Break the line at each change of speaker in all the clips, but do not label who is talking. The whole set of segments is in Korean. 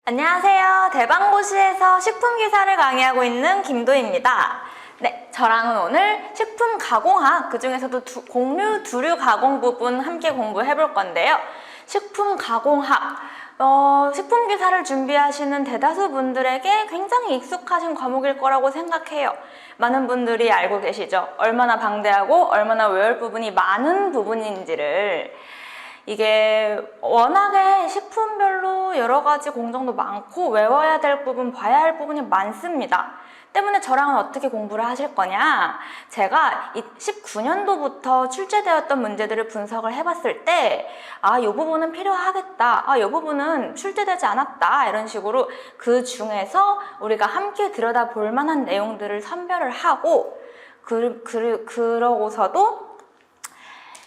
안녕하세요. 대방고시에서 식품기사를 강의하고 있는 김도희입니다. 네, 저랑은 오늘 식품 가공학, 그 중에서도 곡류, 두류 가공 부분 함께 공부해 볼 건데요. 식품 가공학, 식품기사를 준비하시는 대다수 분들에게 굉장히 익숙하신 과목일 거라고 생각해요. 많은 분들이 알고 계시죠? 얼마나 방대하고 얼마나 외울 부분이 많은 부분인지를. 이게 워낙에 식품별로 여러 가지 공정도 많고 외워야 될 부분, 봐야 할 부분이 많습니다. 때문에 저랑은 어떻게 공부를 하실 거냐? 제가 19년도부터 출제되었던 문제들을 분석을 해봤을 때 이 부분은 필요하겠다, 이 부분은 출제되지 않았다, 이런 식으로 그 중에서 우리가 함께 들여다볼 만한 내용들을 선별을 하고 그러고서도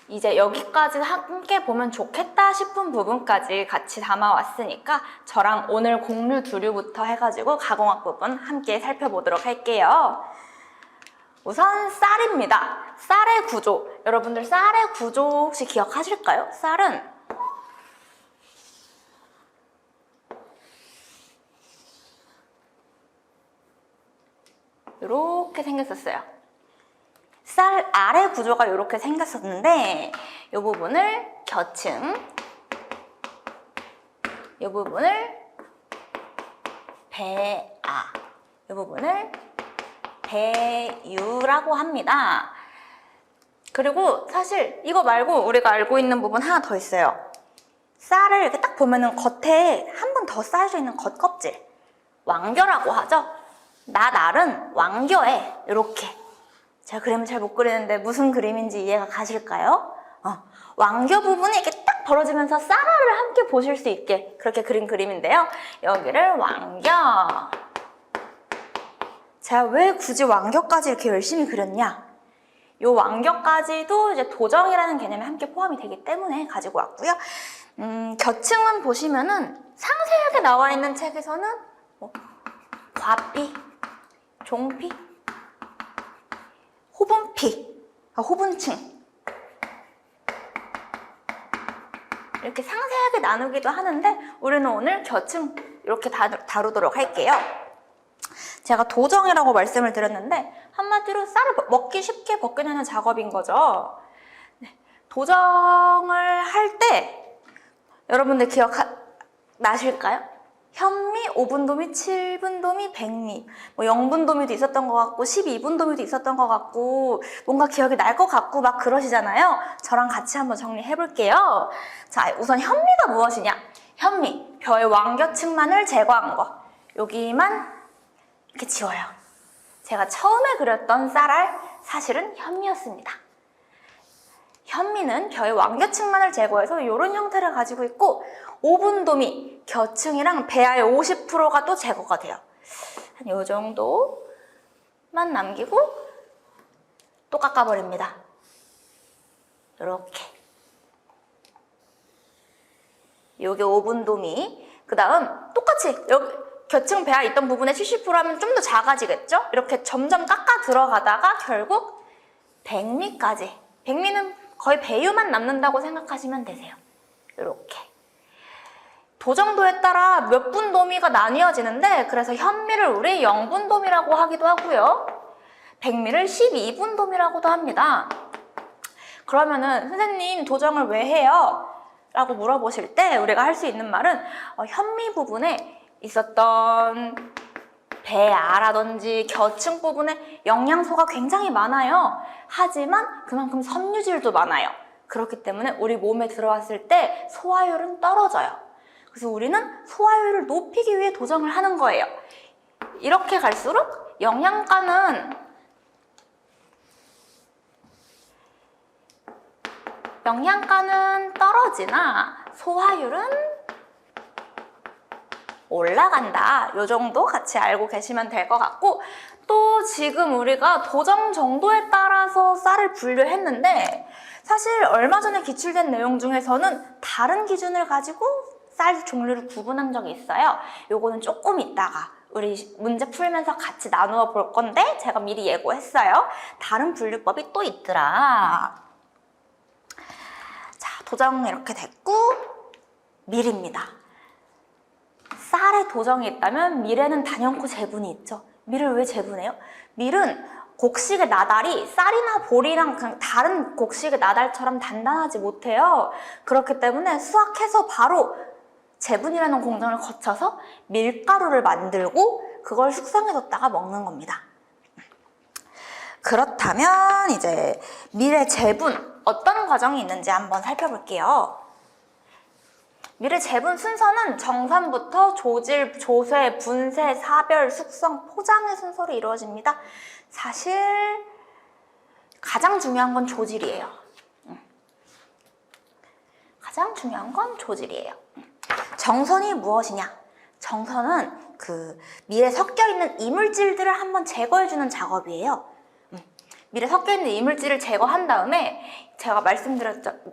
이제 여기까지 함께 보면 좋겠다 싶은 부분까지 같이 담아왔으니까 저랑 오늘 곡류, 두류부터 해가지고 가공학 부분 함께 살펴보도록 할게요. 우선 쌀입니다. 쌀의 구조. 여러분들 쌀의 구조 혹시 기억하실까요? 쌀은 이렇게 생겼었어요. 쌀 아래 구조가 이렇게 생겼었는데 이 부분을 겨층, 이 부분을 배아, 이 부분을 배유라고 합니다. 그리고 사실 이거 말고 우리가 알고 있는 부분 하나 더 있어요. 쌀을 이렇게 딱 보면은 겉에 한 번 더 쌓여져 있는 겉껍질, 왕겨라고 하죠. 날은 왕겨에 이렇게, 제가 그림을 잘 못 그리는데 무슨 그림인지 이해가 가실까요? 왕겨 부분이 이렇게 딱 벌어지면서 쌀알을 함께 보실 수 있게 그렇게 그린 그림인데요. 여기를 왕겨. 제가 왜 굳이 왕겨까지 이렇게 열심히 그렸냐? 이 왕겨까지도 이제 도정이라는 개념이 함께 포함이 되기 때문에 가지고 왔고요. 겨층은 보시면은 상세하게 나와 있는 책에서는 과피, 종피, 호분피, 호분층 이렇게 상세하게 나누기도 하는데 우리는 오늘 겨층 이렇게 다루도록 할게요. 제가 도정이라고 말씀을 드렸는데 한마디로 쌀을 먹기 쉽게 벗겨내는 작업인 거죠. 도정을 할 때 여러분들 기억나실까요? 현미, 5분도미, 7분도미, 백미, 0분도미도 있었던 것 같고 12분도미도 있었던 것 같고 뭔가 기억이 날 것 같고 막 그러시잖아요. 저랑 같이 한번 정리해 볼게요. 자, 우선 현미가 무엇이냐? 현미, 벼의 왕겨층만을 제거한 거. 여기만 이렇게 지워요. 제가 처음에 그렸던 쌀알 사실은 현미였습니다. 현미는 벼의 왕겨층만을 제거해서 이런 형태를 가지고 있고 5분도미, 겨층이랑 배아의 50%가 또 제거가 돼요. 한 요 정도만 남기고 또 깎아버립니다. 이렇게. 요게 5분도미. 그 다음 똑같이 여기 겨층 배아 있던 부분에 70%하면 좀 더 작아지겠죠? 이렇게 점점 깎아 들어가다가 결국 백미까지. 백미는 거의 배유만 남는다고 생각하시면 되세요. 이렇게. 도정도에 따라 몇 분도미가 나뉘어지는데 그래서 현미를 우리 0분도미라고 하기도 하고요. 백미를 12분도미라고도 합니다. 그러면은 선생님 도정을 왜 해요? 라고 물어보실 때 우리가 할 수 있는 말은 현미 부분에 있었던 배아라든지 겨층 부분에 영양소가 굉장히 많아요. 하지만 그만큼 섬유질도 많아요. 그렇기 때문에 우리 몸에 들어왔을 때 소화율은 떨어져요. 그래서 우리는 소화율을 높이기 위해 도정을 하는 거예요. 이렇게 갈수록 영양가는 떨어지나 소화율은 올라간다. 요 정도 같이 알고 계시면 될 것 같고, 또 지금 우리가 도정 정도에 따라서 쌀을 분류했는데 사실 얼마 전에 기출된 내용 중에서는 다른 기준을 가지고 쌀 종류를 구분한 적이 있어요. 요거는 조금 이따가 우리 문제 풀면서 같이 나누어 볼 건데 제가 미리 예고했어요. 다른 분류법이 또 있더라. 자, 도정 이렇게 됐고 밀입니다. 쌀에 도정이 있다면 밀에는 단연코 재분이 있죠. 밀을 왜 재분해요? 밀은 곡식의 나달이 쌀이나 보리랑 그냥 다른 곡식의 나달처럼 단단하지 못해요. 그렇기 때문에 수확해서 바로 재분이라는 공정을 거쳐서 밀가루를 만들고 그걸 숙성해뒀다가 먹는 겁니다. 그렇다면 이제 밀의 재분 어떤 과정이 있는지 한번 살펴볼게요. 밀의 재분 순서는 정산부터 조질, 조쇄, 분쇄, 사별, 숙성, 포장의 순서로 이루어집니다. 사실 가장 중요한 건 조질이에요. 가장 중요한 건 조질이에요. 정선이 무엇이냐? 정선은 그 밀에 섞여있는 이물질들을 한번 제거해주는 작업이에요. 밀에 섞여있는 이물질을 제거한 다음에 제가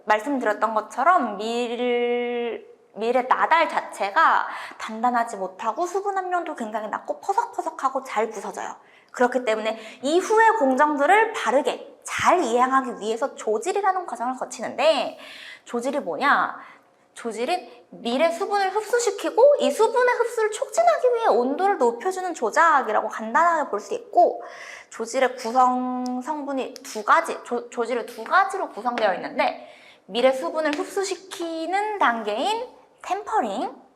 말씀드렸던 것처럼 밀의 나달 자체가 단단하지 못하고 수분 함량도 굉장히 낮고 퍼석퍼석하고 잘 부서져요. 그렇기 때문에 이후의 공정들을 바르게 잘 이행하기 위해서 조질이라는 과정을 거치는데 조질이 뭐냐? 조질은 밀의 수분을 흡수시키고 이 수분의 흡수를 촉진하기 위해 온도를 높여주는 조작이라고 간단하게 볼 수 있고 조질의 구성 성분이 조질이 두 가지로 구성되어 있는데 밀의 수분을 흡수시키는 단계인 템퍼링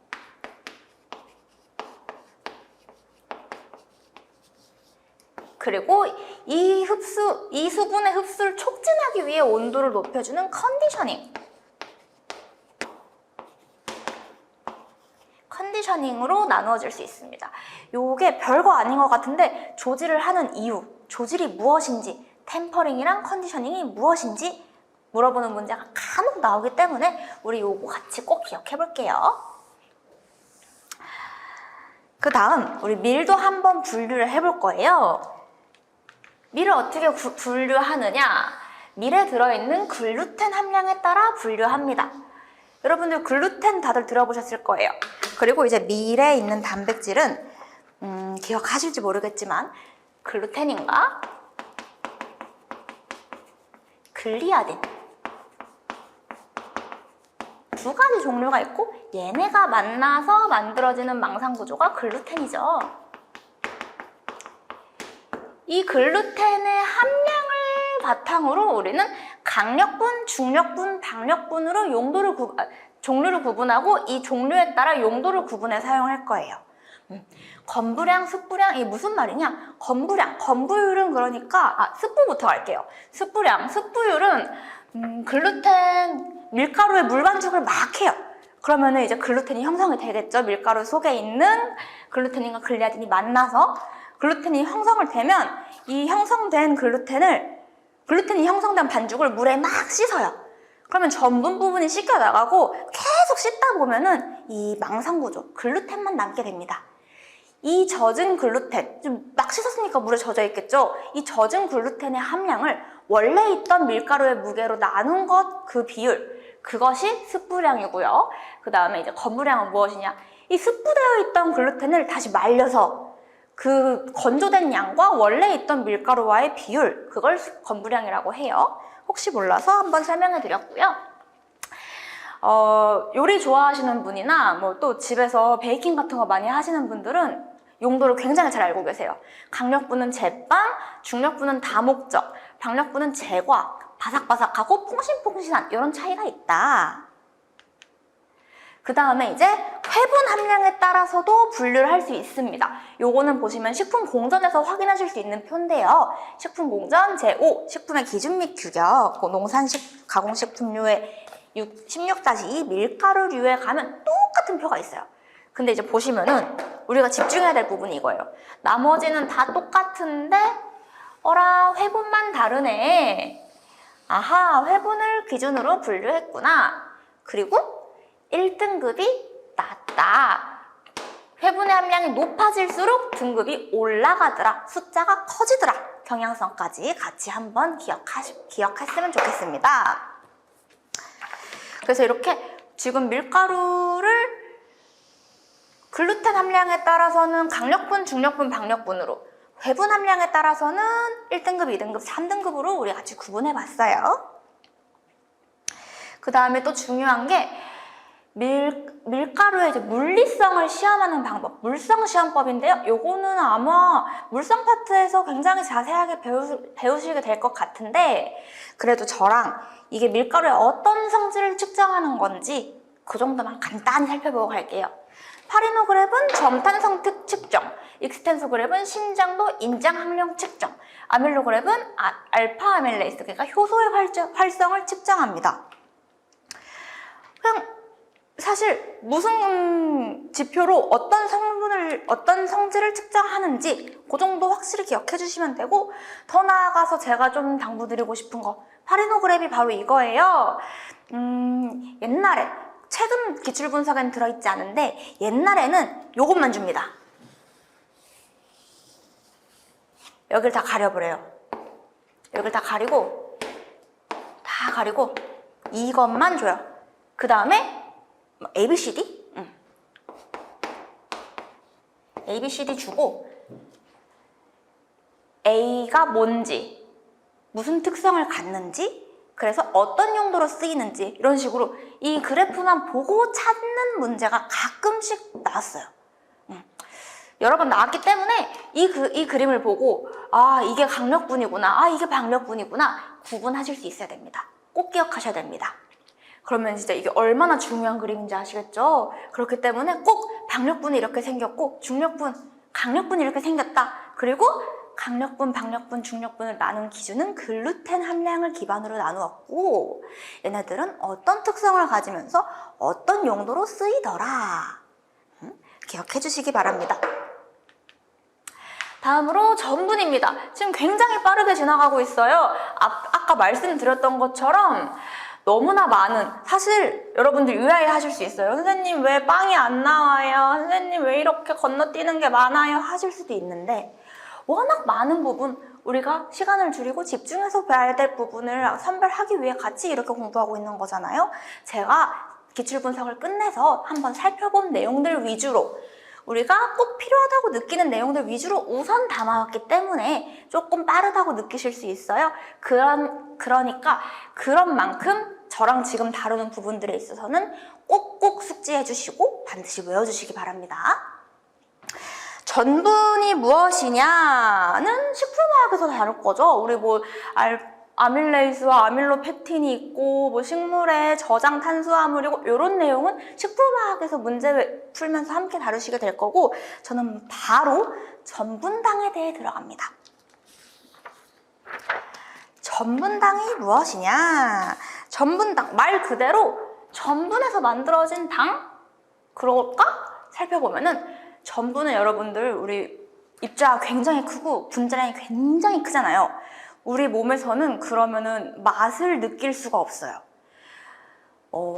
그리고 이 수분의 흡수를 촉진하기 위해 온도를 높여주는 컨디셔닝으로 나누어질 수 있습니다. 요게 별거 아닌 것 같은데 조질을 하는 이유, 조질이 무엇인지, 템퍼링이랑 컨디셔닝이 무엇인지 물어보는 문제가 간혹 나오기 때문에 우리 요거 같이 꼭 기억해 볼게요. 그 다음 우리 밀도 한번 분류를 해볼 거예요. 밀을 어떻게 분류하느냐? 밀에 들어있는 글루텐 함량에 따라 분류합니다. 여러분들 글루텐 다들 들어보셨을 거예요. 그리고 이제 밀에 있는 단백질은 기억하실지 모르겠지만 글루텐인가 글리아딘 두 가지 종류가 있고 얘네가 만나서 만들어지는 망상구조가 글루텐이죠. 이 글루텐의 함량을 바탕으로 우리는 강력분, 중력분, 박력분으로 종류를 구분하고 이 종류에 따라 용도를 구분해 사용할 거예요. 건부량, 습부량, 이게 무슨 말이냐? 건부율은 그러니까 습부부터 갈게요. 습부율은 글루텐 밀가루에 물 반죽을 막 해요. 그러면은 이제 글루텐이 형성이 되겠죠. 밀가루 속에 있는 글루텐과 글리아딘이 만나서 글루텐이 형성을 되면 이 형성된 글루텐이 형성된 반죽을 물에 막 씻어요. 그러면 전분 부분이 씻겨 나가고 계속 씻다 보면은 이 망상구조, 글루텐만 남게 됩니다. 이 젖은 글루텐, 좀 막 씻었으니까 물에 젖어 있겠죠? 이 젖은 글루텐의 함량을 원래 있던 밀가루의 무게로 나눈 그 비율, 그것이 습부량이고요. 그 다음에 이제 건부량은 무엇이냐? 이 습부되어 있던 글루텐을 다시 말려서 그 건조된 양과 원래 있던 밀가루와의 비율, 그걸 건부량이라고 해요. 혹시 몰라서 한번 설명해 드렸고요. 요리 좋아하시는 분이나 뭐 또 집에서 베이킹 같은 거 많이 하시는 분들은 용도를 굉장히 잘 알고 계세요. 강력분은 제빵, 중력분은 다목적, 박력분은 제과, 바삭바삭하고 퐁신퐁신한 이런 차이가 있다. 그 다음에 이제 회분 함량에 따라서도 분류를 할 수 있습니다. 요거는 보시면 식품공전에서 확인하실 수 있는 표인데요. 식품공전 제5 식품의 기준 및 규격 농산식 가공식품류의 16-2 밀가루류에 가면 똑같은 표가 있어요. 근데 이제 보시면은 우리가 집중해야 될 부분이 이거예요. 나머지는 다 똑같은데 어라 회분만 다르네. 아하, 회분을 기준으로 분류했구나. 그리고 1등급이 낮다. 회분의 함량이 높아질수록 등급이 올라가더라. 숫자가 커지더라. 경향성까지 같이 한번 기억했으면 좋겠습니다. 그래서 이렇게 지금 밀가루를 글루텐 함량에 따라서는 강력분, 중력분, 박력분으로 회분 함량에 따라서는 1등급, 2등급, 3등급으로 우리 같이 구분해 봤어요. 그 다음에 또 중요한 게 밀가루의 이제 물리성을 시험하는 방법, 물성 시험법인데요. 요거는 아마 물성 파트에서 굉장히 자세하게 배우시게 될 것 같은데, 그래도 저랑 이게 밀가루의 어떤 성질을 측정하는 건지 그 정도만 간단히 살펴보고 갈게요. 파리노그랩은 점탄성 측정, 익스텐소그랩은 신장도 인장 함량 측정, 아밀로그랩은 알파 아밀레이스, 그러니까 효소의 활성을 측정합니다. 그냥 사실 무슨 지표로 어떤 성질을 측정하는지 그 정도 확실히 기억해 주시면 되고, 더 나아가서 제가 좀 당부드리고 싶은 거, 파리노그랩이 바로 이거예요. 옛날에, 최근 기출분석에는 들어있지 않은데 옛날에는 요것만 줍니다. 여길 다 가려버려요. 여길 다 가리고 이것만 줘요. 그 다음에 ABCD? ABCD 주고 A가 뭔지, 무슨 특성을 갖는지, 그래서 어떤 용도로 쓰이는지, 이런 식으로 이 그래프만 보고 찾는 문제가 가끔씩 나왔어요. 여러 번 나왔기 때문에 이 그림을 보고 아, 이게 강력분이구나, 아, 이게 박력분이구나 구분하실 수 있어야 됩니다. 꼭 기억하셔야 됩니다. 그러면 진짜 이게 얼마나 중요한 그림인지 아시겠죠? 그렇기 때문에 꼭 박력분이 이렇게 생겼고 중력분, 강력분이 이렇게 생겼다. 그리고 강력분, 박력분, 중력분을 나눈 기준은 글루텐 함량을 기반으로 나누었고, 얘네들은 어떤 특성을 가지면서 어떤 용도로 쓰이더라. 기억해 주시기 바랍니다. 다음으로 전분입니다. 지금 굉장히 빠르게 지나가고 있어요. 아까 말씀드렸던 것처럼 너무나 많은, 사실 여러분들 유의하실 수 있어요. 선생님 왜 빵이 안 나와요? 선생님 왜 이렇게 건너뛰는 게 많아요? 하실 수도 있는데, 워낙 많은 부분, 우리가 시간을 줄이고 집중해서 봐야 될 부분을 선별하기 위해 같이 이렇게 공부하고 있는 거잖아요. 제가 기출분석을 끝내서 한번 살펴본 내용들 위주로, 우리가 꼭 필요하다고 느끼는 내용들 위주로 우선 담아왔기 때문에 조금 빠르다고 느끼실 수 있어요. 그러니까 그런 만큼 저랑 지금 다루는 부분들에 있어서는 꼭꼭 숙지해 주시고 반드시 외워주시기 바랍니다. 전분이 무엇이냐는 식품화학에서 다룰 거죠. 우리 뭐 아밀레이스와 아밀로펙틴이 있고, 뭐 식물의 저장 탄수화물이고, 이런 내용은 식품화학에서 문제 풀면서 함께 다루시게 될 거고, 저는 바로 전분당에 대해 들어갑니다. 전분당이 무엇이냐? 전분당, 말 그대로 전분에서 만들어진 당? 그럴까? 살펴보면은 전분은 여러분들 우리 입자가 굉장히 크고 분자량이 굉장히 크잖아요. 우리 몸에서는 그러면은 맛을 느낄 수가 없어요.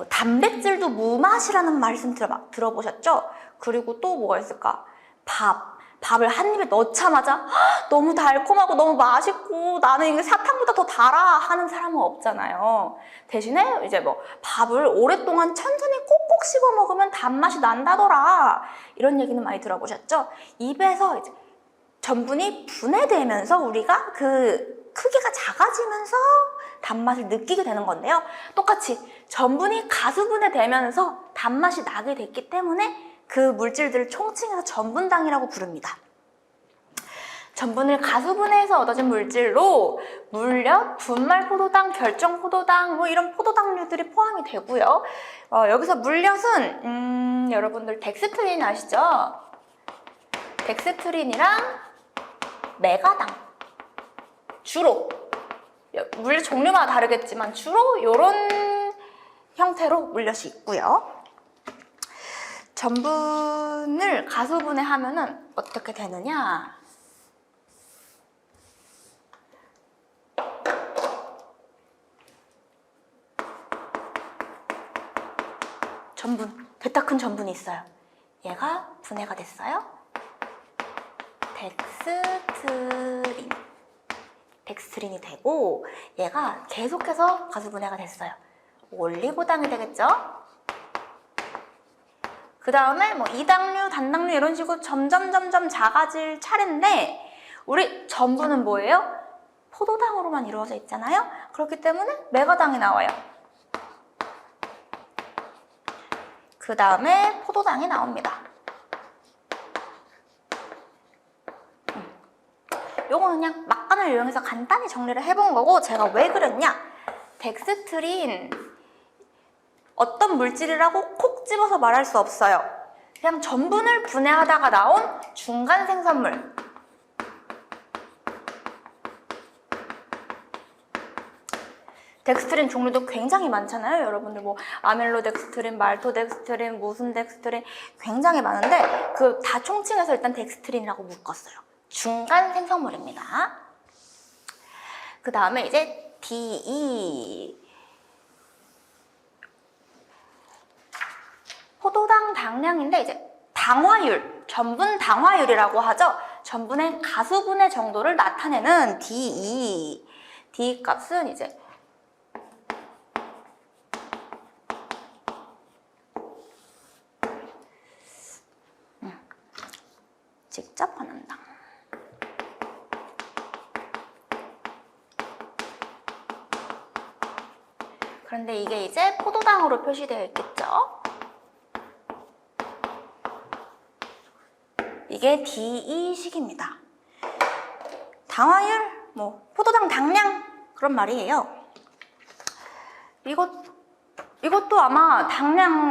단백질도 무맛이라는 말씀 들어보셨죠? 그리고 또 뭐가 있을까? 밥을 한 입에 넣자마자 너무 달콤하고 너무 맛있고 나는 이게 사탕보다 더 달아 하는 사람은 없잖아요. 대신에 이제 뭐 밥을 오랫동안 천천히 꼭꼭 씹어 먹으면 단맛이 난다더라, 이런 얘기는 많이 들어보셨죠? 입에서 이제 전분이 분해되면서 우리가 그 크기가 작아지면서 단맛을 느끼게 되는 건데요. 똑같이 전분이 가수분해되면서 단맛이 나게 됐기 때문에 그 물질들을 총칭해서 전분당이라고 부릅니다. 전분을 가수분해해서 얻어진 물질로 물엿, 분말포도당, 결정포도당, 뭐 이런 포도당류들이 포함이 되고요. 여기서 물엿은 여러분들 덱스트린 아시죠? 덱스트린이랑 메가당, 주로 물엿 종류마다 다르겠지만 주로 이런 형태로 물엿이 있고요. 전분을 가수분해하면은 어떻게 되느냐? 전분, 베타 큰 전분이 있어요. 얘가 분해가 됐어요. 덱스트린이 되고, 얘가 계속해서 가수분해가 됐어요. 올리고당이 되겠죠? 그 다음에 뭐 이당류, 단당류 이런 식으로 점점 작아질 차례인데, 우리 전분은 뭐예요? 포도당으로만 이루어져 있잖아요. 그렇기 때문에 메가당이 나와요. 그 다음에 포도당이 나옵니다. 요거는 그냥 막간을 이용해서 간단히 정리를 해본 거고, 제가 왜 그랬냐? 덱스트린 어떤 물질이라고 콕 집어서 말할 수 없어요. 그냥 전분을 분해하다가 나온 중간 생산물. 덱스트린 종류도 굉장히 많잖아요. 여러분들 뭐 아밀로덱스트린, 말토덱스트린, 무슨 덱스트린 굉장히 많은데 그 다 총칭해서 일단 덱스트린이라고 묶었어요. 중간 생성물입니다. 그 다음에 이제 DE. 포도당 당량인데 이제 당화율, 전분 당화율이라고 하죠. 전분의 가수분해 정도를 나타내는 DE. DE 값은 이제 직접 하는 당. 그런데 이게 이제 포도당으로 표시되어 있겠죠? 이게 DE식입니다. 당화율, 뭐 포도당 당량 그런 말이에요. 이것도 아마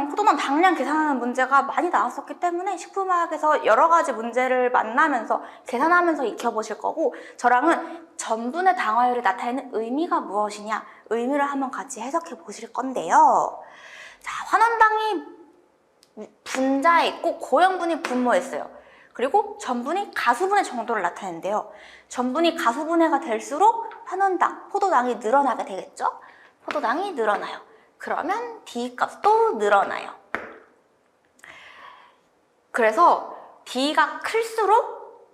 포도당 당량 계산하는 문제가 많이 나왔었기 때문에 식품화학에서 여러 가지 문제를 만나면서 계산하면서 익혀보실 거고, 저랑은 전분의 당화율을 나타내는 의미가 무엇이냐, 의미를 한번 같이 해석해 보실 건데요. 자, 환원당이 분자에 있고 고형분이 분모에 있어요. 그리고 전분이 가수분해 정도를 나타내는데요. 전분이 가수분해가 될수록 환원당, 포도당이 늘어나게 되겠죠? 포도당이 늘어나요. 그러면 D 값도 늘어나요. 그래서 D가 클수록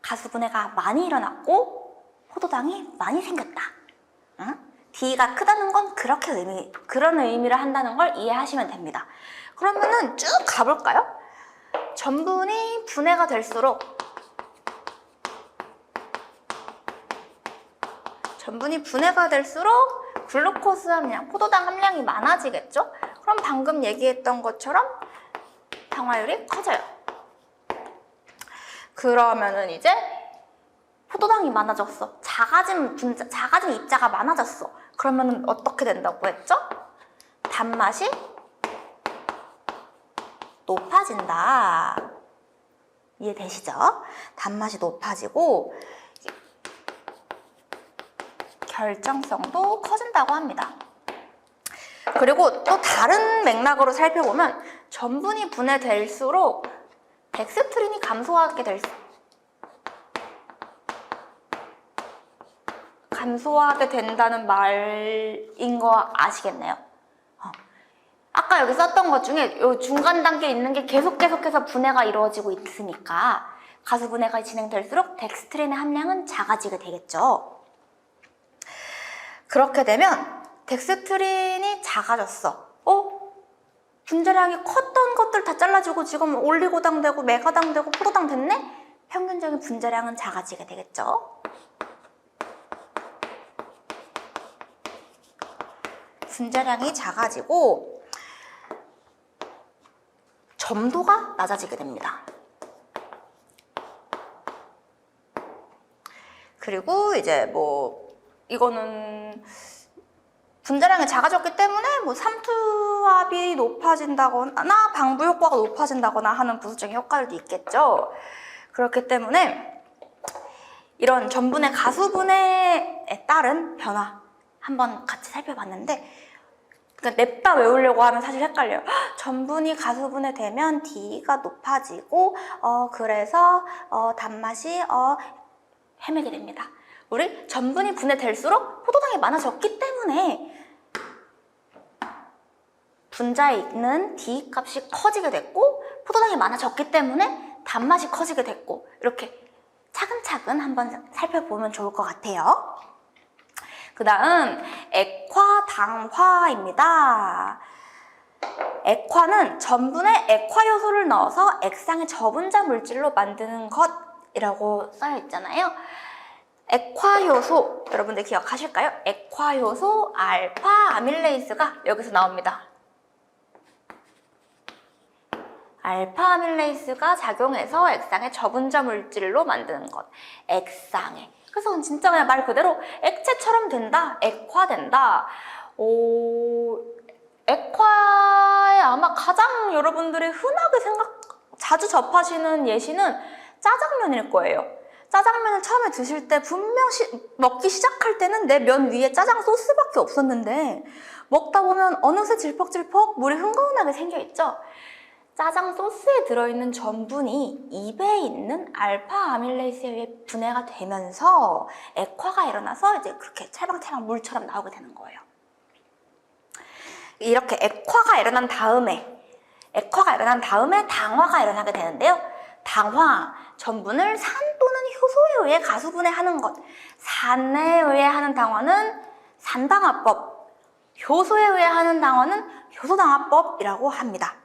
가수분해가 많이 일어났고 포도당이 많이 생겼다. D가 크다는 건 그런 의미를 한다는 걸 이해하시면 됩니다. 그러면은 쭉 가볼까요? 전분이 분해가 될수록 글루코스 함량, 포도당 함량이 많아지겠죠? 그럼 방금 얘기했던 것처럼 당화율이 커져요. 그러면은 이제 포도당이 많아졌어. 작아진 입자가 많아졌어. 그러면은 어떻게 된다고 했죠? 단맛이 높아진다. 이해되시죠? 단맛이 높아지고 결정성도 커진다고 합니다. 그리고 또 다른 맥락으로 살펴보면 전분이 분해될수록 덱스트린이 감소하게 된다는 말인 거 아시겠나요? 아까 여기 썼던 것 중에 요 중간 단계에 있는 게 계속해서 분해가 이루어지고 있으니까 가수분해가 진행될수록 덱스트린의 함량은 작아지게 되겠죠. 그렇게 되면 덱스트린이 작아졌어. 분자량이 컸던 것들 다 잘라지고 지금 올리고당 되고 메가당 되고 포도당 됐네? 평균적인 분자량은 작아지게 되겠죠. 분자량이 작아지고 점도가 낮아지게 됩니다. 그리고 이제 뭐 이거는 분자량이 작아졌기 때문에 뭐 삼투압이 높아진다거나 방부 효과가 높아진다거나 하는 부수적인 효과들도 있겠죠. 그렇기 때문에 이런 전분의 가수분해에 따른 변화 한번 같이 살펴봤는데, 그러니까 냅다 외우려고 하면 사실 헷갈려요. 전분이 가수분해 되면 D가 높아지고 그래서 단맛이 헤매게 됩니다. 우리 전분이 분해될수록 포도당이 많아졌기 때문에 분자에 있는 D 값이 커지게 됐고, 포도당이 많아졌기 때문에 단맛이 커지게 됐고, 이렇게 차근차근 한번 살펴보면 좋을 것 같아요. 그 다음 액화당화입니다. 액화는 전분에 액화효소를 넣어서 액상의 저분자 물질로 만드는 것이라고 써여 있잖아요. 액화효소, 여러분들 기억하실까요? 액화효소 알파 아밀레이스가 여기서 나옵니다. 알파 아밀레이스가 작용해서 액상의 저분자 물질로 만드는 것. 액상에. 그래서 진짜 그냥 말 그대로 액체처럼 된다, 액화된다. 액화에 아마 가장 여러분들이 흔하게 자주 접하시는 예시는 짜장면일 거예요. 짜장면을 처음에 드실 때 분명 먹기 시작할 때는 내 면 위에 짜장 소스밖에 없었는데 먹다 보면 어느새 질퍽질퍽 물이 흥건하게 생겨있죠. 짜장 소스에 들어있는 전분이 입에 있는 알파 아밀레이스에 의해 분해가 되면서 액화가 일어나서 이제 그렇게 찰방찰방 물처럼 나오게 되는 거예요. 이렇게 액화가 일어난 다음에 당화가 일어나게 되는데요. 당화, 전분을 산 또는 효소에 의해 가수분해하는 것. 산에 의해 하는 당화는 산당화법, 효소에 의해 하는 당화는 효소당화법이라고 합니다.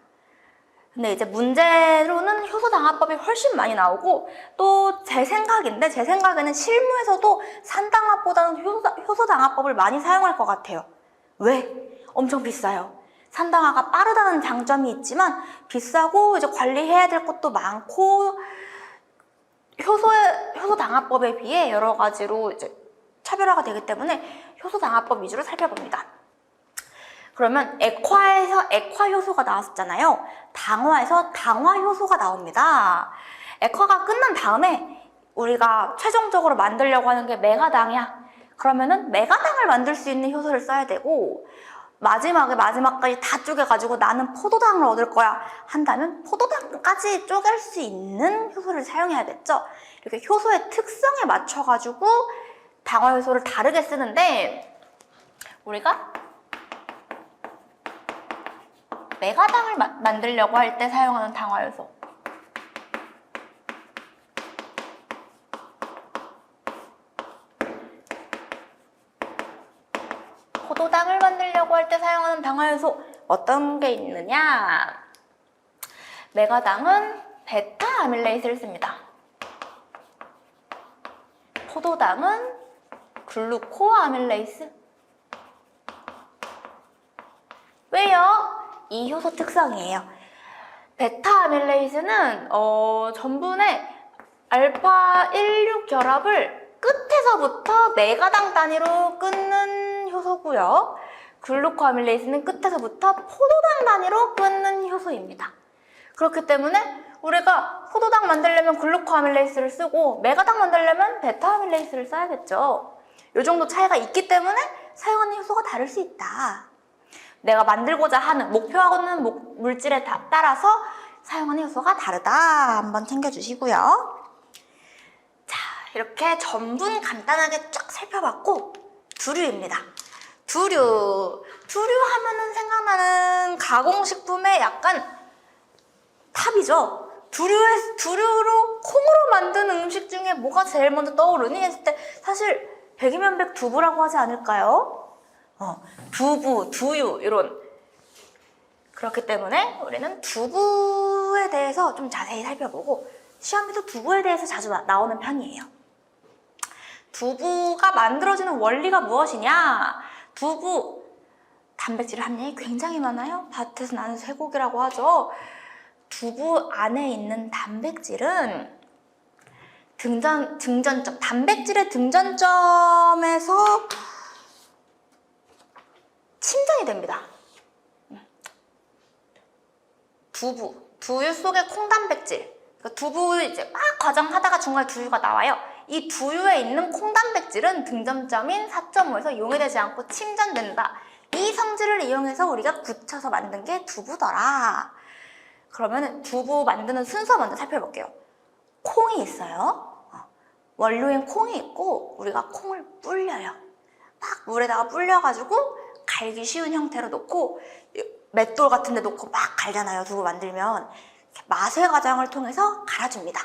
근데 이제 문제로는 효소당화법이 훨씬 많이 나오고, 또 제 생각에는 실무에서도 산당화법보다는 효소당화법을 많이 사용할 것 같아요. 왜? 엄청 비싸요. 산당화가 빠르다는 장점이 있지만 비싸고 이제 관리해야 될 것도 많고, 효소당화법에 비해 여러 가지로 이제 차별화가 되기 때문에 효소당화법 위주로 살펴봅니다. 그러면 액화에서 액화효소가 나왔었잖아요. 당화에서 당화효소가 나옵니다. 액화가 끝난 다음에 우리가 최종적으로 만들려고 하는 게 메가당이야. 그러면은 메가당을 만들 수 있는 효소를 써야 되고, 마지막까지 다 쪼개가지고 나는 포도당을 얻을 거야 한다면 포도당까지 쪼갤 수 있는 효소를 사용해야겠죠. 이렇게 효소의 특성에 맞춰가지고 당화효소를 다르게 쓰는데, 우리가 메가당을 만들려고 할 때 사용하는 당화효소, 포도당을 만들려고 할 때 사용하는 당화효소 어떤 게 있느냐? 메가당은 베타 아밀레이스를 씁니다. 포도당은 글루코 아밀레이스. 왜요? 이 효소 특성이에요. 베타 아밀레이스는 전분의 알파 16 결합을 끝에서부터 메가당 단위로 끊는 효소고요. 글루코 아밀레이스는 끝에서부터 포도당 단위로 끊는 효소입니다. 그렇기 때문에 우리가 포도당 만들려면 글루코 아밀레이스를 쓰고 메가당 만들려면 베타 아밀레이스를 써야겠죠. 이 정도 차이가 있기 때문에 사용하는 효소가 다를 수 있다. 내가 만들고자 하는, 목표하는 물질에 따라서 사용하는 효소가 다르다. 한번 챙겨주시고요. 자, 이렇게 전분 간단하게 쫙 살펴봤고, 두류입니다. 두류 하면은 생각나는 가공식품의 약간 탑이죠. 두류로 콩으로 만든 음식 중에 뭐가 제일 먼저 떠오르니 했을 때 사실 백이면백 두부라고 하지 않을까요? 두부, 두유 이런. 그렇기 때문에 우리는 두부에 대해서 좀 자세히 살펴보고, 시험에도 두부에 대해서 자주 나오는 편이에요. 두부가 만들어지는 원리가 무엇이냐? 두부, 단백질 함량이 굉장히 많아요. 밭에서 나는 쇠고기라고 하죠. 두부 안에 있는 단백질은 등전점, 단백질의 등전점에서 침전이 됩니다. 두유 속의 콩단백질. 그러니까 두부 이제 막 과정하다가 중간에 두유가 나와요. 이 두유에 있는 콩단백질은 등점점인 4.5에서 용해되지 않고 침전된다. 이 성질을 이용해서 우리가 굳혀서 만든 게 두부더라. 그러면 두부 만드는 순서 먼저 살펴볼게요. 콩이 있어요. 원료인 콩이 있고, 우리가 콩을 불려요. 막 물에다가 불려가지고 갈기 쉬운 형태로 놓고, 맷돌 같은 데 놓고 막 갈잖아요. 두부 만들면. 마쇠 과정을 통해서 갈아줍니다.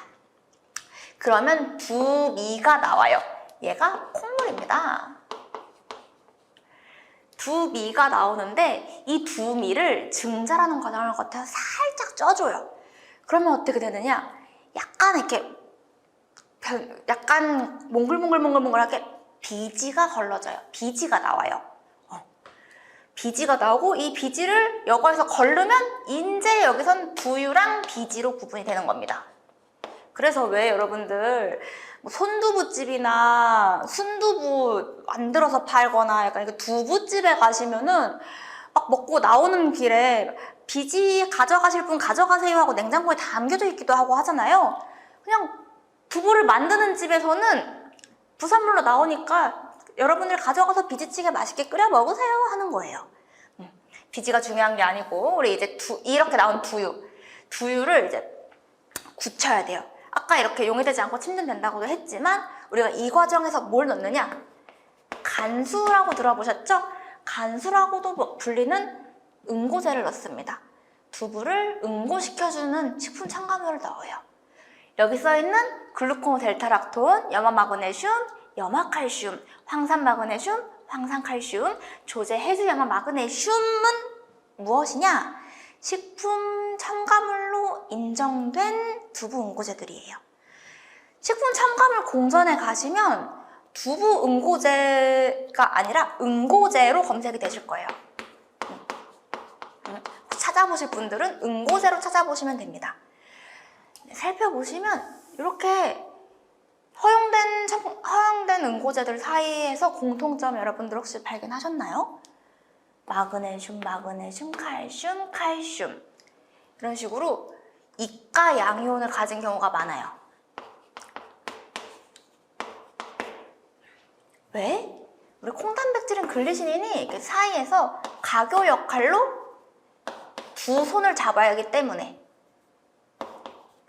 그러면 두미가 나와요. 얘가 콩물입니다. 두미가 나오는데 이 두미를 증자라는 과정을 거쳐서 살짝 쪄줘요. 그러면 어떻게 되느냐? 약간 몽글몽글하게 비지가 걸러져요. 비지가 나와요. 비지가 나오고 이 비지를 여과에서 걸르면 이제 여기선 두유랑 비지로 구분이 되는 겁니다. 그래서 왜 여러분들 뭐 손두부집이나 순두부 만들어서 팔거나 약간 이렇게 두부집에 가시면은 막 먹고 나오는 길에 비지 가져가실 분 가져가세요 하고 냉장고에 담겨져 있기도 하고 하잖아요. 그냥 두부를 만드는 집에서는 부산물로 나오니까 여러분들 가져가서 비지찌개 맛있게 끓여 먹으세요 하는 거예요. 비지가 중요한 게 아니고 우리 이제 이렇게 나온 두유를 이제 굳혀야 돼요. 아까 이렇게 용해되지 않고 침전된다고도 했지만 우리가 이 과정에서 뭘 넣느냐? 간수라고 들어보셨죠? 간수라고도 불리는 응고제를 넣습니다. 두부를 응고시켜주는 식품 첨가물을 넣어요. 여기 써있는 글루코델타락톤, 염화마그네슘, 염화칼슘, 황산마그네슘, 황산칼슘, 조제 해수 염화마그네슘은 무엇이냐? 식품 첨가물로 인정된 두부 응고제들이에요. 식품 첨가물 공전에 가시면 두부 응고제가 아니라 응고제로 검색이 되실 거예요. 찾아보실 분들은 응고제로 찾아보시면 됩니다. 살펴보시면 이렇게 허용된 응고제들 사이에서 공통점 여러분들 혹시 발견하셨나요? 마그네슘, 칼슘 이런 식으로 이가 양이온을 가진 경우가 많아요. 왜? 우리 콩단백질인 글리시닌이 이렇게 사이에서 가교 역할로 두 손을 잡아야 하기 때문에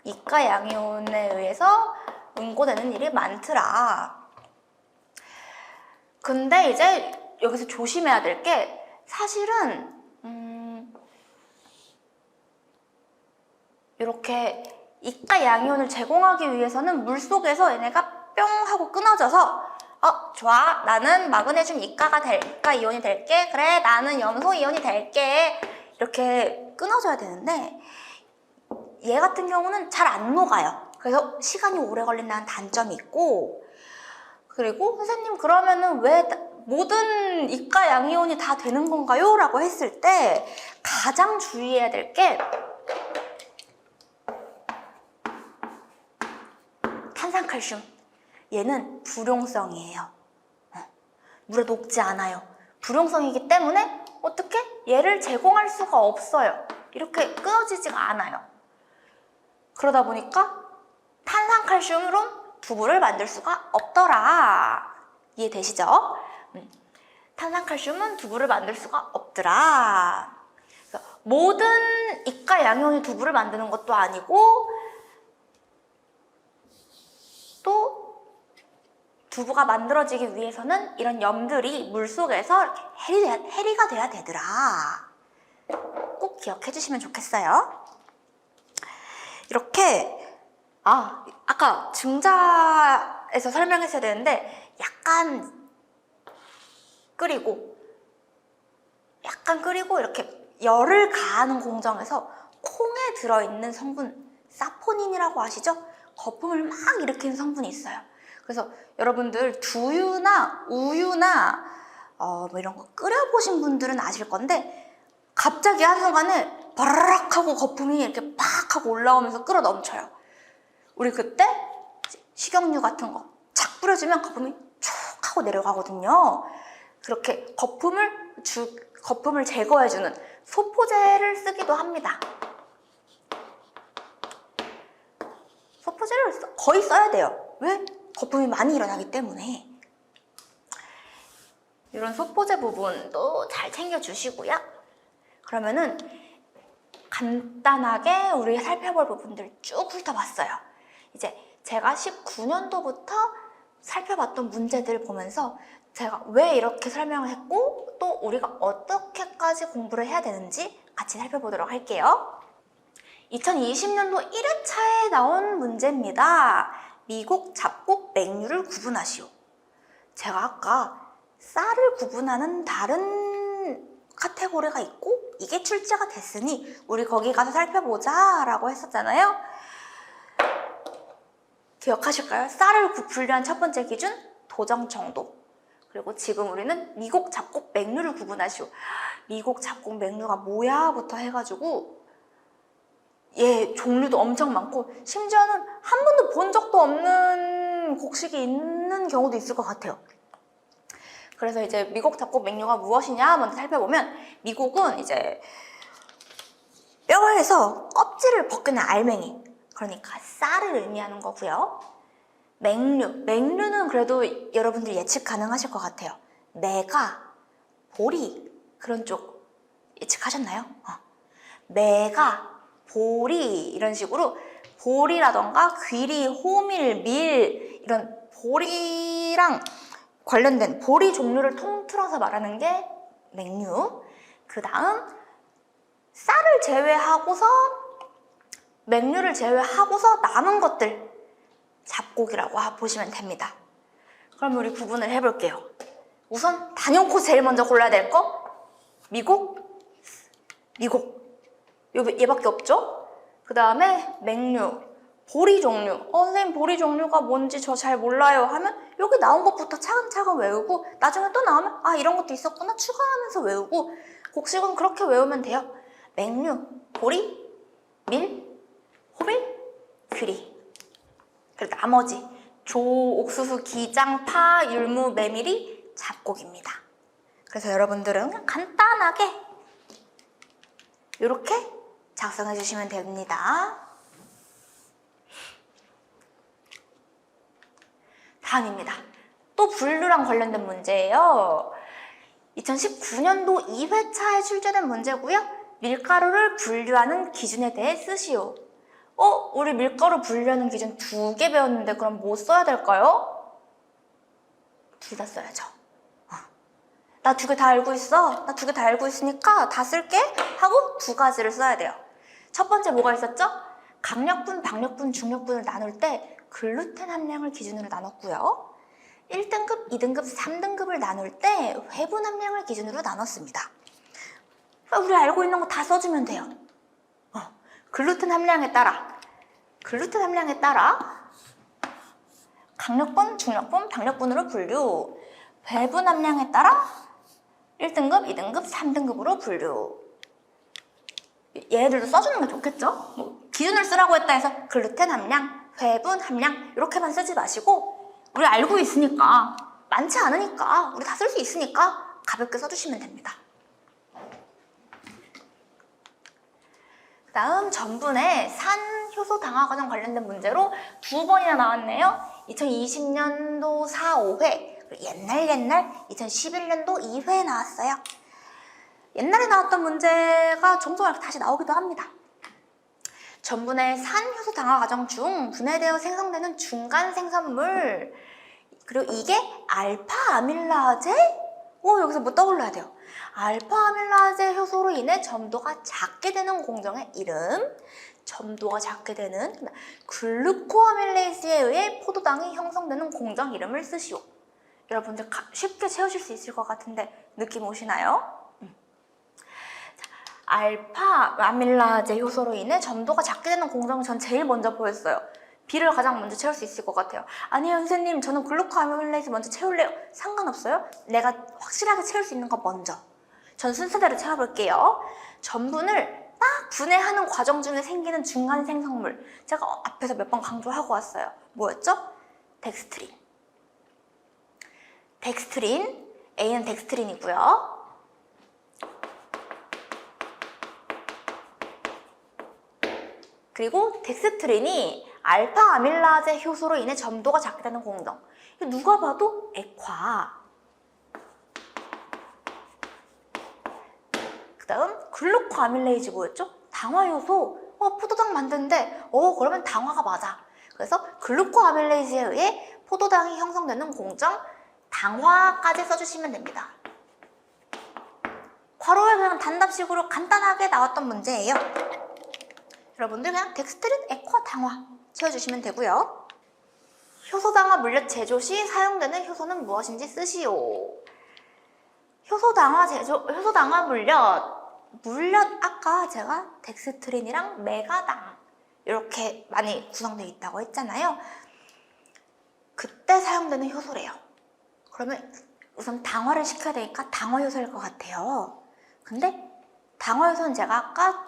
이가 양이온에 의해서 응고되는 일이 많더라. 근데 이제 여기서 조심해야 될 게 사실은 이렇게 이가 양이온을 제공하기 위해서는 물속에서 얘네가 뿅 하고 끊어져서 좋아, 나는 마그네슘 이가 이온이 될게, 그래 나는 염소 이온이 될게 이렇게 끊어져야 되는데 얘 같은 경우는 잘 안 녹아요. 그래서 시간이 오래 걸린다는 단점이 있고, 그리고 선생님 그러면은 왜 모든 이가 양이온이 다 되는 건가요? 라고 했을 때 가장 주의해야 될 게 탄산칼슘. 얘는 불용성이에요. 물에 녹지 않아요. 불용성이기 때문에 어떻게? 얘를 제공할 수가 없어요. 이렇게 끊어지지가 않아요. 그러다 보니까 탄산칼슘으로 두부를 만들 수가 없더라. 이해되시죠? 탄산칼슘은 두부를 만들 수가 없더라. 모든 이가 양이온이 두부를 만드는 것도 아니고 또 두부가 만들어지기 위해서는 이런 염들이 물속에서 해리가 돼야 되더라. 꼭 기억해 주시면 좋겠어요. 이렇게 아까 증자에서 설명했어야 되는데 약간 끓이고 이렇게 열을 가하는 공정에서 콩에 들어있는 성분 사포닌이라고 아시죠? 거품을 막 일으키는 성분이 있어요. 그래서 여러분들 두유나 우유나 뭐 이런 거 끓여보신 분들은 아실 건데 갑자기 한순간에 바라락 하고 거품이 이렇게 팍 하고 올라오면서 끓어 넘쳐요. 우리 그때 식용유 같은 거 착 뿌려주면 거품이 쭉 하고 내려가거든요. 그렇게 거품을 제거해주는 소포제를 쓰기도 합니다. 소포제를 거의 써야 돼요. 왜? 거품이 많이 일어나기 때문에. 이런 소포제 부분도 잘 챙겨주시고요. 그러면은 간단하게 우리 살펴볼 부분들 쭉 훑어봤어요. 이제 제가 19년도부터 살펴봤던 문제들을 보면서 제가 왜 이렇게 설명을 했고 또 우리가 어떻게까지 공부를 해야 되는지 같이 살펴보도록 할게요. 2020년도 1회차에 나온 문제입니다. 미국, 잡곡, 맹류를 구분하시오. 제가 아까 쌀을 구분하는 다른 카테고리가 있고 이게 출제가 됐으니 우리 거기 가서 살펴보자 라고 했었잖아요. 기억하실까요? 쌀을 분류한 첫 번째 기준 도정 정도. 그리고 지금 우리는 미국 잡곡 맹류를 구분하시오. 미국 잡곡 맹류가 뭐야? 부터 해가지고 얘 종류도 엄청 많고 심지어는 한 번도 본 적도 없는 곡식이 있는 경우도 있을 것 같아요. 그래서 이제 미국 잡곡 맹류가 무엇이냐 먼저 살펴보면 미국은 이제 뼈에서 껍질을 벗기는 알맹이, 그러니까 쌀을 의미하는 거고요. 맹류는 그래도 여러분들 예측 가능하실 것 같아요. 매가, 보리 그런 쪽 예측하셨나요? 매가, 보리 이런 식으로 보리라던가 귀리, 호밀, 밀 이런 보리랑 관련된 보리 종류를 통틀어서 말하는 게 맹류. 그 다음 쌀을 제외하고서 맹류를 제외하고서 남은 것들 잡곡이라고 보시면 됩니다. 그럼 우리 구분을 해볼게요. 우선 단연코 제일 먼저 골라야 될 거 미국 얘밖에 없죠? 그 다음에 맹류, 보리 종류. 선생님 보리 종류가 뭔지 저 잘 몰라요 하면 여기 나온 것부터 차근차근 외우고 나중에 또 나오면 아 이런 것도 있었구나 추가하면서 외우고 곡식은 그렇게 외우면 돼요. 맹류, 보리, 밀, 호밀, 귀리. 그리고 나머지 조, 옥수수, 기장, 파, 율무, 메밀이 잡곡입니다. 그래서 여러분들은 그냥 간단하게 이렇게 작성해 주시면 됩니다. 다음입니다. 또 분류랑 관련된 문제예요. 2019년도 2회차에 출제된 문제고요. 밀가루를 분류하는 기준에 대해 쓰시오. 우리 밀가루 분류하는 기준 2개 배웠는데 그럼 뭐 써야 될까요? 둘 다 써야죠. 나 2개 다 알고 있어. 나 2개 다 알고 있으니까 다 쓸게 하고 2가지를 써야 돼요. 첫 번째 뭐가 있었죠? 강력분, 박력분, 중력분을 나눌 때 글루텐 함량을 기준으로 나눴고요. 1등급, 2등급, 3등급을 나눌 때 회분 함량을 기준으로 나눴습니다. 우리 알고 있는 거 다 써주면 돼요. 글루텐 함량에 따라 강력분, 중력분, 박력분으로 분류. 회분 함량에 따라 1등급, 2등급, 3등급으로 분류. 얘들도 써주는 게 좋겠죠? 기준을 쓰라고 했다 해서 글루텐 함량, 회분 함량 이렇게만 쓰지 마시고 우리 알고 있으니까 많지 않으니까 우리 다 쓸 수 있으니까 가볍게 써주시면 됩니다. 그 다음 전분의 산, 효소, 당화 과정 관련된 문제로 2번이나 나왔네요. 2020년도 4, 5회 옛날 2011년도 2회에 나왔어요. 옛날에 나왔던 문제가 종종 이렇게 다시 나오기도 합니다. 전분의 산, 효소, 당화 과정 중 분해되어 생성되는 중간 생산물 그리고 이게 알파 아밀라제? 여기서 뭐 떠올라야 돼요. 알파 아밀라제 효소로 인해 점도가 작게 되는 공정의 이름, 점도가 작게 되는 글루코아밀레이스에 의해 포도당이 형성되는 공정 이름을 쓰시오. 여러분들 쉽게 채우실 수 있을 것 같은데 느낌 오시나요? 알파 아밀라제 효소로 인해 점도가 작게 되는 공정을 전 제일 먼저 보였어요. B를 가장 먼저 채울 수 있을 것 같아요. 아니요 선생님 저는 글루코아밀레이스 먼저 채울래요. 상관없어요. 내가 확실하게 채울 수 있는 거 먼저. 전 순서대로 채워볼게요. 전분을 딱 분해하는 과정 중에 생기는 중간 생성물. 제가 앞에서 몇 번 강조하고 왔어요. 뭐였죠? 덱스트린. A는 덱스트린이고요. 그리고 덱스트린이 알파 아밀라제 효소로 인해 점도가 작게 되는 공정. 누가 봐도 액화. 그 다음 글루코아밀레이즈 뭐였죠? 당화 효소. 포도당 만드는데 그러면 당화가 맞아. 그래서 글루코아밀레이즈에 의해 포도당이 형성되는 공정 당화까지 써주시면 됩니다. 괄호에 그냥 단답식으로 간단하게 나왔던 문제예요. 여러분들 그냥 덱스트린, 액화, 당화 채워주시면 되고요. 효소당화 물엿 제조 시 사용되는 효소는 무엇인지 쓰시오. 효소당화 물엿 아까 제가 덱스트린이랑 메가당 이렇게 많이 구성되어 있다고 했잖아요. 그때 사용되는 효소래요. 그러면 우선 당화를 시켜야 되니까 당화 요소일 것 같아요. 근데 당화 요소는 제가 아까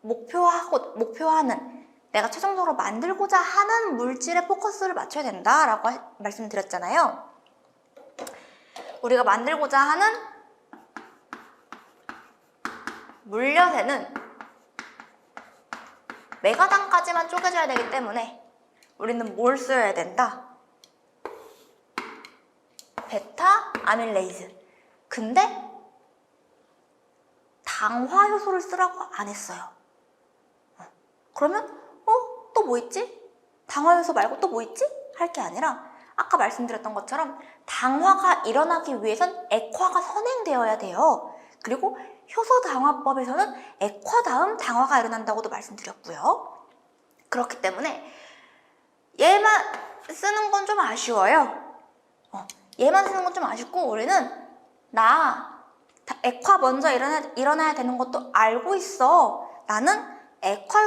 목표하는 내가 최종적으로 만들고자 하는 물질에 포커스를 맞춰야 된다라고 말씀드렸잖아요. 우리가 만들고자 하는 물엿에는 메가당까지만 쪼개져야 되기 때문에 우리는 뭘 써야 된다? 베타 아밀레이즈. 근데 당화 효소를 쓰라고 안 했어요. 그러면 또 뭐 있지? 당화 효소 말고 또 뭐 있지? 할 게 아니라 아까 말씀드렸던 것처럼 당화가 일어나기 위해선 액화가 선행되어야 돼요. 그리고 효소 당화법에서는 액화 다음 당화가 일어난다고도 말씀드렸고요. 그렇기 때문에 얘만 쓰는 건 좀 아쉬워요. 얘만 쓰는 건 좀 아쉽고 우리는 액화 먼저 일어나야 되는 것도 알고 있어. 나는 액화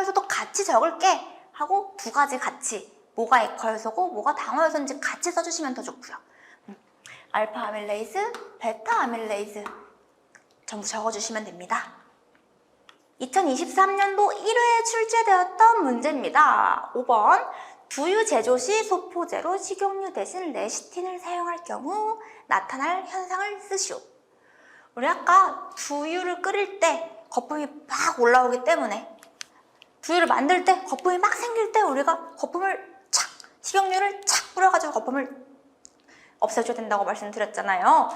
요소도 같이 적을게 하고 두 가지 같이 뭐가 액화 요소고 뭐가 당화 요소인지 같이 써주시면 더 좋고요. 알파 아밀레이즈, 베타 아밀레이즈 전부 적어주시면 됩니다. 2023년도 1회에 출제되었던 문제입니다. 5번 두유 제조 시 소포제로 식용유 대신 레시틴을 사용할 경우 나타날 현상을 쓰시오. 우리 아까 두유를 끓일 때 거품이 막 올라오기 때문에 두유를 만들 때 거품이 막 생길 때 우리가 식용유를 착 뿌려가지고 거품을 없애줘야 된다고 말씀드렸잖아요.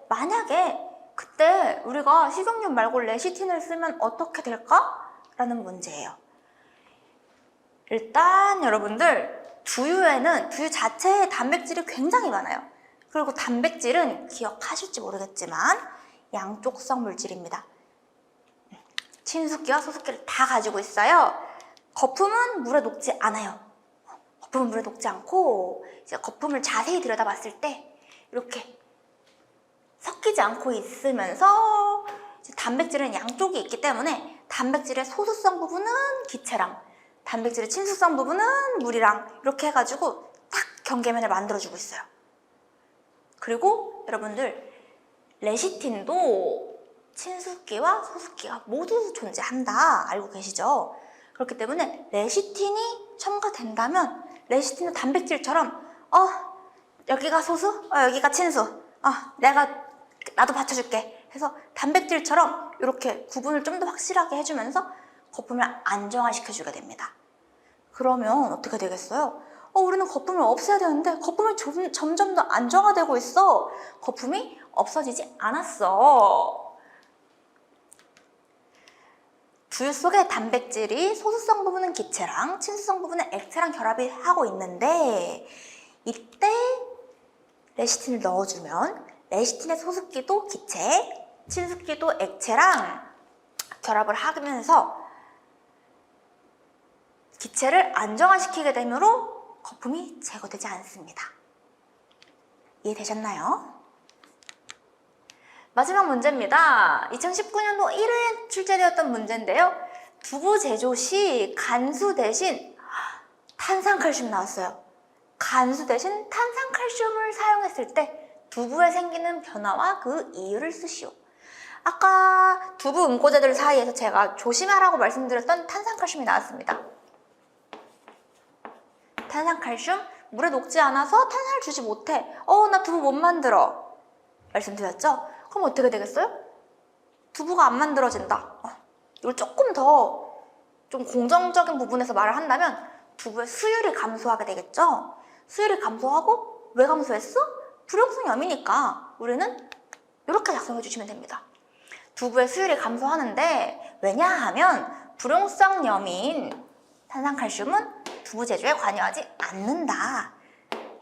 만약에 그때 우리가 식용유 말고 레시틴을 쓰면 어떻게 될까? 라는 문제예요. 일단 여러분들 두유 자체에 단백질이 굉장히 많아요. 그리고 단백질은 기억하실지 모르겠지만 양쪽성 물질입니다. 친숙기와 소숙기를 다 가지고 있어요. 거품은 물에 녹지 않아요. 거품은 물에 녹지 않고 이제 거품을 자세히 들여다봤을 때 이렇게 섞이지 않고 있으면서 단백질은 양쪽이 있기 때문에 단백질의 소수성 부분은 기체랑 단백질의 친숙성 부분은 물이랑 이렇게 해가지고 딱 경계면을 만들어주고 있어요. 그리고 여러분들 레시틴도 친숙기와 소숙기가 모두 존재한다 알고 계시죠? 그렇기 때문에 레시틴이 첨가된다면 레시틴은 단백질처럼 여기가 소수, 여기가 친수, 나도 받쳐줄게 해서 단백질처럼 이렇게 구분을 좀 더 확실하게 해주면서 거품을 안정화시켜주게 됩니다. 그러면 어떻게 되겠어요? 우리는 거품을 없애야 되는데 거품이 점점 더 안정화되고 있어. 거품이 없어지지 않았어. 두유 속의 단백질이 소수성 부분은 기체랑 친수성 부분은 액체랑 결합이 하고 있는데 이때 레시틴을 넣어주면 레시틴의 소수기도 기체, 친수기도 액체랑 결합을 하면서 기체를 안정화시키게 되므로 거품이 제거되지 않습니다. 이해되셨나요? 마지막 문제입니다. 2019년도 1회에 출제되었던 문제인데요. 두부 제조 시 간수 대신 탄산칼슘 나왔어요. 간수 대신 탄산칼슘을 사용했을 때 두부에 생기는 변화와 그 이유를 쓰시오. 아까 두부 응고제들 사이에서 제가 조심하라고 말씀드렸던 탄산칼슘이 나왔습니다. 탄산칼슘, 물에 녹지 않아서 탄산을 주지 못해. 나 두부 못 만들어. 말씀드렸죠? 그럼 어떻게 되겠어요? 두부가 안 만들어진다. 이걸 조금 더 좀 공정적인 부분에서 말을 한다면 두부의 수율이 감소하게 되겠죠? 수율이 감소하고 왜 감소했어? 불용성 염이니까 우리는 이렇게 작성해 주시면 됩니다. 두부의 수율이 감소하는데 왜냐하면 불용성 염인 탄산칼슘은 두부 제조에 관여하지 않는다.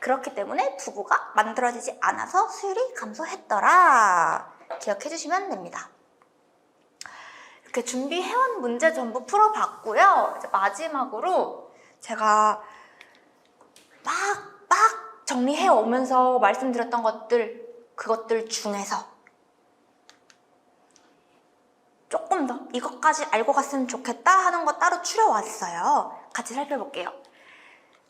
그렇기 때문에 두부가 만들어지지 않아서 수율이 감소했더라. 기억해 주시면 됩니다. 이렇게 준비해온 문제 전부 풀어봤고요. 이제 마지막으로 제가 막 정리해 오면서 말씀드렸던 그것들 중에서 조금 더 이것까지 알고 갔으면 좋겠다 하는 거 따로 추려왔어요. 같이 살펴볼게요.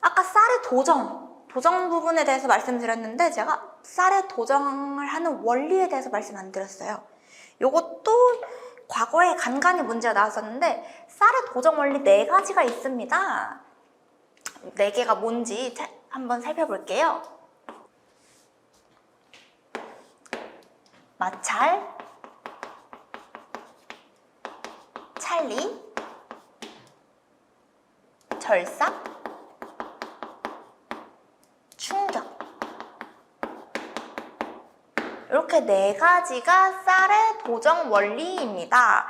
아까 쌀의 도전 도정 부분에 대해서 말씀드렸는데 제가 쌀에 도정을 하는 원리에 대해서 말씀 안 드렸어요. 요것도 과거에 간간히 문제가 나왔었는데 쌀의 도정 원리 4가지가 있습니다. 4개가 뭔지 한번 살펴볼게요. 마찰, 찰리, 절삭, 충격. 이렇게 4가지가 쌀의 도정 원리입니다.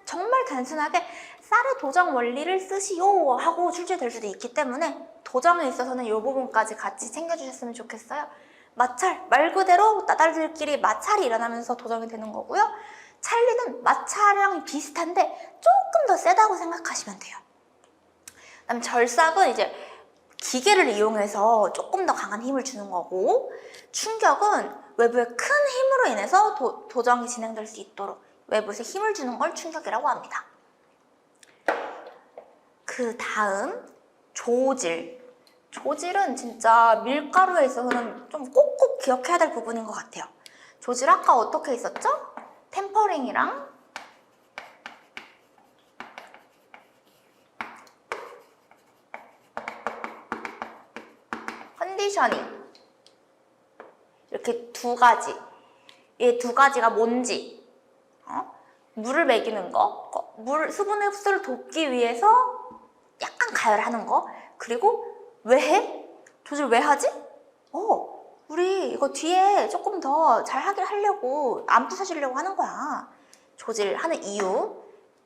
정말 단순하게 쌀의 도정 원리를 쓰시오 하고 출제될 수도 있기 때문에 도정에 있어서는 이 부분까지 같이 챙겨주셨으면 좋겠어요. 마찰, 말 그대로 나달들끼리 마찰이 일어나면서 도정이 되는 거고요. 찰리는 마찰이랑 비슷한데 조금 더 세다고 생각하시면 돼요. 그다음 절삭은 이제 기계를 이용해서 조금 더 강한 힘을 주는 거고, 충격은 외부의 큰 힘으로 인해서 도정이 진행될 수 있도록 외부에서 힘을 주는 걸 충격이라고 합니다. 그 다음 조질. 조질은 진짜 밀가루에 있어서는 좀 꼭꼭 기억해야 될 부분인 것 같아요. 조질 아까 어떻게 있었죠? 템퍼링이랑 컨디셔닝, 이렇게 2가지. 이 2가지가 뭔지, 물을 먹이는 거, 수분의 흡수를 돕기 위해서 약간 가열하는 거, 그리고 왜 해? 조질 왜 하지? 우리 이거 뒤에 조금 더 잘 하려고, 안 부서지려고 하는 거야. 조질하는 이유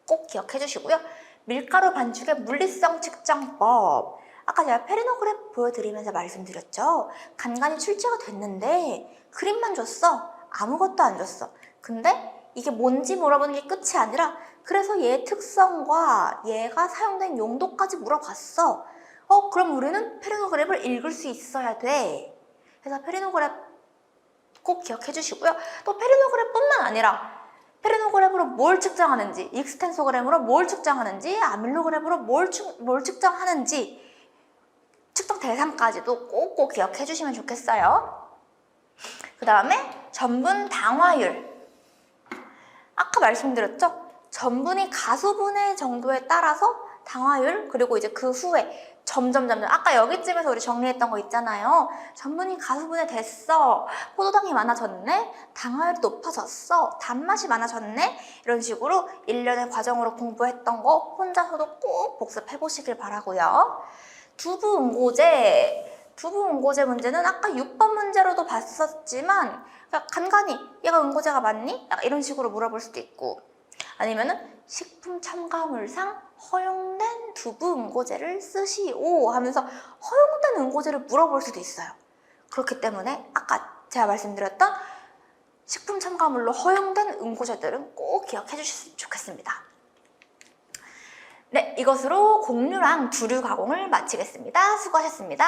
꼭 기억해 주시고요. 밀가루 반죽의 물리성 측정법. 아까 제가 페리노그래프 보여드리면서 말씀드렸죠. 간간히 출제가 됐는데 그림만 줬어. 아무것도 안 줬어. 근데 이게 뭔지 물어보는 게 끝이 아니라 그래서 얘의 특성과 얘가 사용된 용도까지 물어봤어. 그럼 우리는 페리노그래프를 읽을 수 있어야 돼. 그래서 페리노그래프 꼭 기억해 주시고요. 또 페리노그래프뿐만 아니라 페리노그래프로 뭘 측정하는지, 익스텐소그램으로 뭘 측정하는지, 아밀로그래프로 뭘 측정하는지, 측정 대상까지도 꼭꼭 기억해 주시면 좋겠어요. 그 다음에 전분 당화율. 아까 말씀드렸죠? 전분이 가수분해 정도에 따라서 당화율, 그리고 이제 그 후에 점점 아까 여기쯤에서 우리 정리했던 거 있잖아요. 전분이 가수분해 됐어. 포도당이 많아졌네. 당화율이 높아졌어. 단맛이 많아졌네. 이런 식으로 일련의 과정으로 공부했던 거 혼자서도 꼭 복습해 보시길 바라고요. 두부응고제 문제는 아까 6번 문제로도 봤었지만 간간히 얘가 응고제가 맞니? 이런 식으로 물어볼 수도 있고, 아니면은 식품 첨가물상 허용된 두부응고제를 쓰시오 하면서 허용된 응고제를 물어볼 수도 있어요. 그렇기 때문에 아까 제가 말씀드렸던 식품 첨가물로 허용된 응고제들은 꼭 기억해 주셨으면 좋겠습니다. 네, 이것으로 곡류랑 두류 가공을 마치겠습니다. 수고하셨습니다.